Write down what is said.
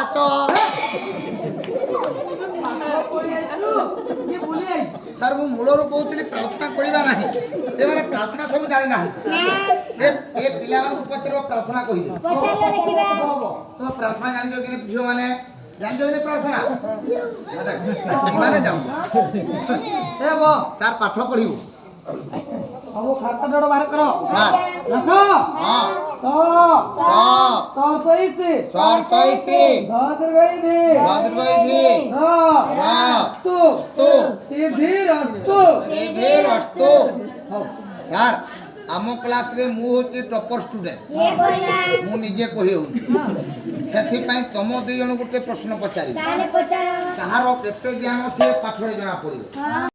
ଆସ ସାର୍ ମୁଁ ମୂଳରୁ କହୁଥିଲି ପ୍ରାର୍ଥନା କରିବା ନାହିଁ ଏମାନେ ପ୍ରାର୍ଥନା ସବୁ ଜାଣି ନାହାନ୍ତି ଏ ପିଲାମାନଙ୍କୁ ପଚାରିବ ପ୍ରାର୍ଥନା କହିଦେବ ତ ପ୍ରାର୍ଥନା ଜାଣିଛ କି ଝିଅ ମାନେ ଜାଣିଛ କି ପ୍ରାର୍ଥନା ମାନେ ଜାଣୁ ସାର୍ ପାଠ ପଢିବୁ ସବୁ ଖାତା ଡଡ଼ ବାହାର କର ସାର୍ ଲେଖ ହଁ ସ ସଇସି ସଇସି ধর্বৈধি ভদ্রবৈধি র স্তু সিদ্ধিরস্তু সিদ্ধিরস্তু স্যার आम क्लास रे मु होची टॉपर स्टूडेंट मु निजे कहि होची सेथि पई तम दुई जन गुटे प्रश्न पचारि कहारो केते ज्ञान अछि पाठ रे जणा पड़िबो।